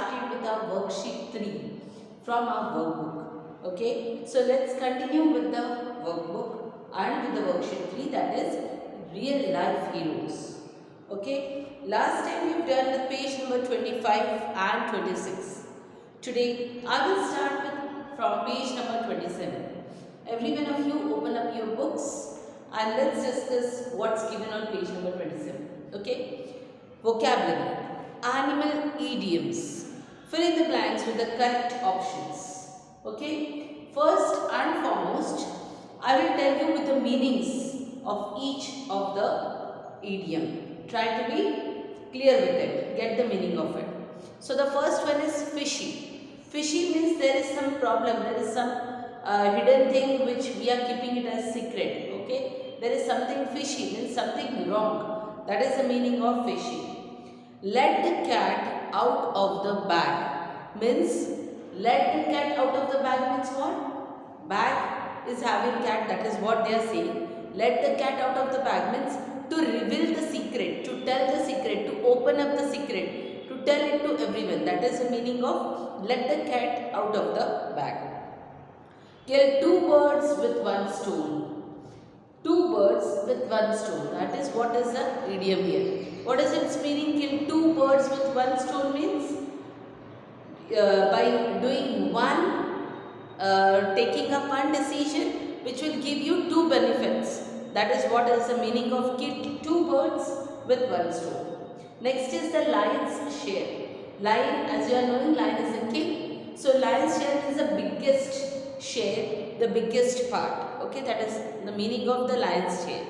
started with our worksheet 3 from our workbook. Okay, so let's continue with the workbook and with the worksheet 3, that is real life heroes. Okay, last time we've done the page number 25 and 26. Today I will start with from page number 27. Every one of you open up your books and let's discuss what's given on page number 27. Okay, vocabulary, animal idioms. Fill in the blanks with the correct options. Okay, first and foremost, I will tell you with the meanings of each of the idiom. Try to be clear with it, get the meaning of it. So the first one is fishy. Fishy means there is some problem, there is some hidden thing which we are keeping it as secret. Okay, there is something fishy, means something wrong. That is the meaning of fishy. Let the cat out of the bag means, let the cat out of the bag means what? Bag is having cat, that is what they are saying. Let the cat out of the bag means to reveal the secret, to tell the secret, to open up the secret, to tell it to everyone. That is the meaning of let the cat out of the bag. Kill two birds with one stone. Two birds with one stone. That is what is the idiom here. What is its meaning? Kill two birds with one stone means by doing one, taking up one decision which will give you two benefits. That is what is the meaning of kill two birds with one stone. Next is the lion's share. Lion, as you are knowing, lion is a king. So lion's share is the biggest share, the biggest part. Okay, that is the meaning of the lion's share.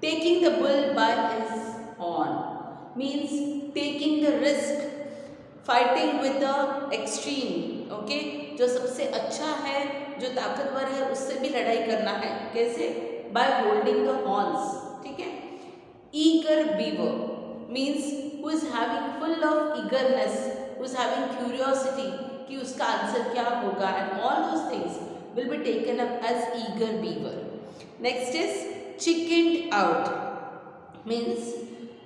Taking the bull by his horn means taking the risk, fighting with the extreme. Okay, जो सबसे अच्छा है, जो ताकतवर है, उससे भी लड़ाई करना है. कैसे? By holding the horns. ठीक है? Eager beaver means who is having full of eagerness, who is having curiosity कि उसका आंसर क्या होगा, and all those things will be taken up as eager beaver. Next is chickened out means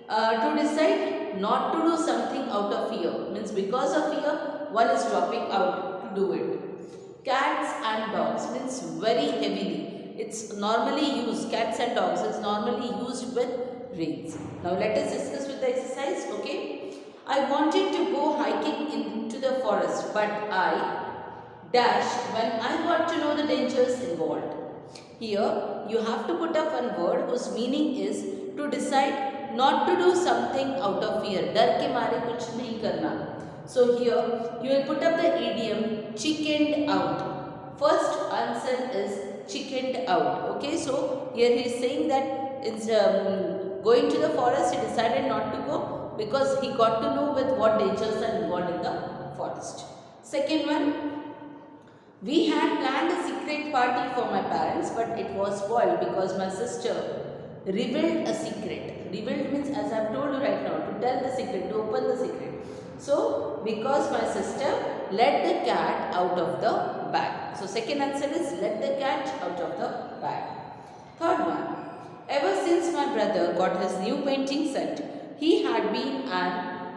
to decide not to do something out of fear, means because of fear one is dropping out to do it. Cats and dogs means very heavily. It's normally used, cats and dogs is normally used with reins. Now let us discuss with the exercise. Okay, I wanted to go hiking into the forest, but I dash when I got to know the dangers involved. Here you have to put up one word whose meaning is to decide not to do something out of fear. डर के मारे कुछ नहीं करना. So here you will put up the idiom chickened out. First answer is chickened out. Okay, so here he is saying that it's going to the forest, he decided not to go because he got to know with what dangers are involved in the forest. Second one, we had planned a secret party for my parents, but it was spoiled because my sister revealed a secret. Revealed means, as I have told you right now, to tell the secret, to open the secret. So, because my sister let the cat out of the bag. So, second answer is let the cat out of the bag. Third one, ever since my brother got his new painting set, he had been and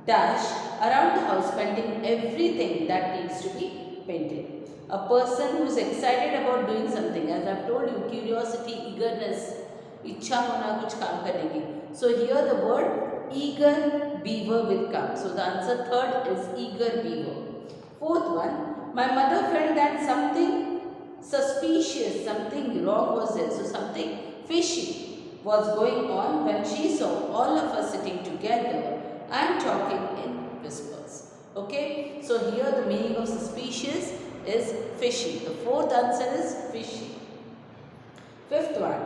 dash around the house painting everything that needs to be painted. A person who is excited about doing something, as I have told you, curiosity, eagerness, इच्छा होना कुछ काम करने की. So here the word eager beaver will come. So the answer third is eager beaver. Fourth one, my mother felt that something suspicious, something wrong was there. So something fishy was going on when she saw all of us sitting together and talking in whispers. Okay, so here the meaning of suspicious is fishy. The fourth answer is fishy. Fifth one,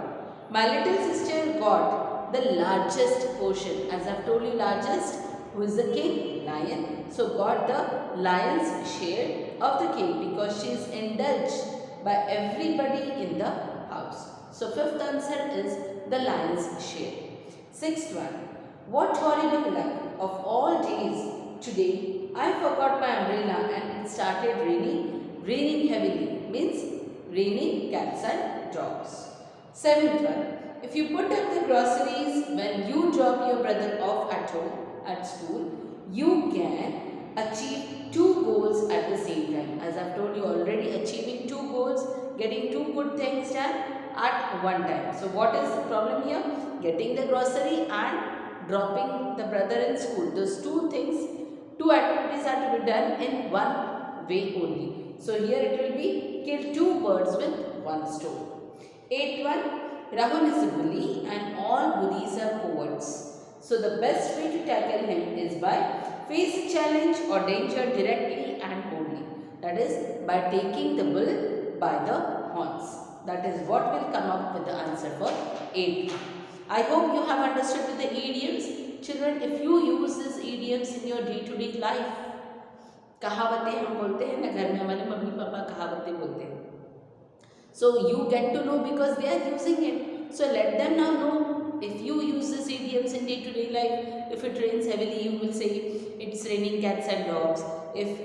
my little sister got the largest portion. As I have told you, largest, who is the king? Lion. So got the lion's share of the cake because she is indulged by everybody in the house. So fifth answer is the lion's share. Sixth one, what horrible luck, of all days, today I forgot my umbrella and it started raining. Raining heavily means raining cats and dogs. Seventh one, if you put up the groceries when you drop your brother off at home, at school, you can getting two good things done at one time. So what is the problem here? Getting the grocery and dropping the brother in school. Those two things, two activities are to be done in one way only. So here it will be kill two birds with one stone. 8.1. Rahul is a bully and all bullies are cowards. So the best way to tackle him is by face a challenge or danger directly and boldly. That is by taking the bull by the horns. That is what will come up with the answer for 8. I hope you have understood with the idioms. Children, if you use these idioms in your day-to-day life, कहावतें हम बोलते हैं ना, घर में हमारे mummy papa कहावतें बोलते हैं. So you get to know because they are using it. So let them now know. If you use these idioms in day-to-day life, if it rains heavily, you will say it's raining cats and dogs. If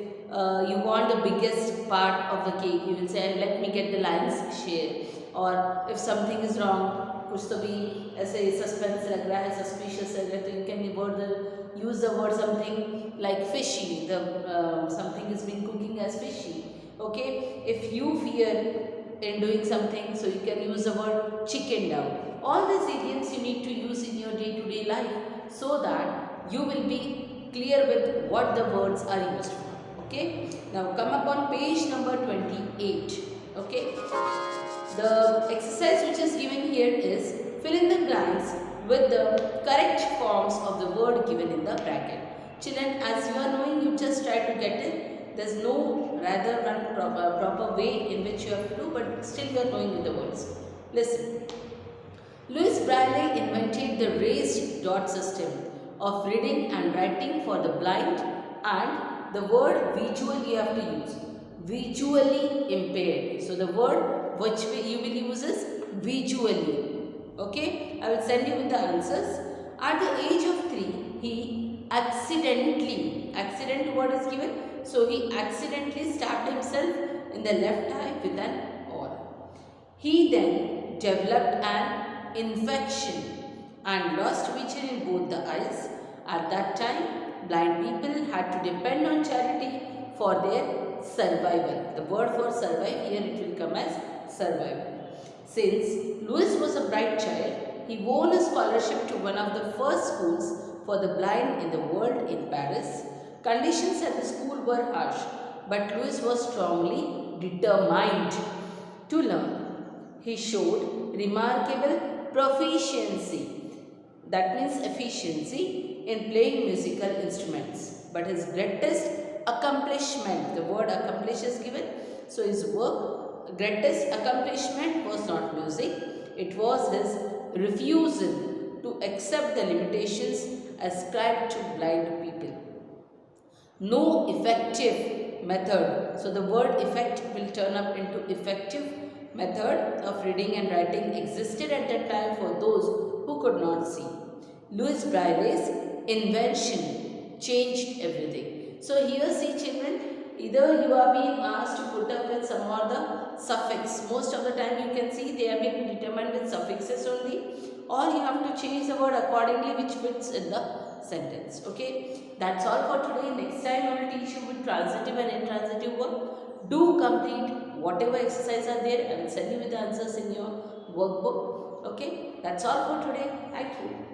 you want the biggest part of the cake, you will say let me get the lion's share. Or if something is wrong, कुछ तो भी ऐसे suspense लग रहा है, suspicious लग रहा है, तो you can use the word something like fishy. The something is being cooking as fishy. Okay, if you fear in doing something, so you can use the word chickened out. All these idioms you need to use in your day-to-day life so that you will be clear with what the words are used for. Okay, now come up on page number 28. Okay, the exercise which is given here is fill in the blanks with the correct forms of the word given in the bracket. Children, as you are knowing, you just try to get it. There is no rather one proper way in which you have to do, but still you are knowing with the words. Listen. Louis Braille invented the raised dot system of reading and writing for the blind, and the word visual you have to use. Visually impaired. So the word which you will use is visually. Okay, I will send you with the answers. At the age of 3, he accident word is given. So he accidentally stabbed himself in the left eye with an awl. He then developed an infection and lost vision in both the eyes. At that time, blind people had to depend on charity for their survival. The word for survive here it will come as survival. Since Louis was a bright child, he won a scholarship to one of the first schools for the blind in the world in Paris. Conditions at the school were harsh, but Louis was strongly determined to learn. He showed remarkable proficiency, that means efficiency, in playing musical instruments. But his greatest accomplishment, the word accomplish is given, so his greatest accomplishment was not music, it was his refusal to accept the limitations ascribed to blind people. No effective method, so the word effect will turn up into effective method of reading and writing existed at that time for those who could not see. Louis Braille's invention changed everything. So here see children, either you are being asked to put up with some or the suffix. Most of the time you can see they are being determined with suffixes only, or you have to change the word accordingly which fits in the sentence. Okay, that's all for today. Next time I will teach you with transitive and intransitive verb. Do complete whatever exercise are there. I will send you with the answers in your workbook. Okay, that's all for today. Thank you.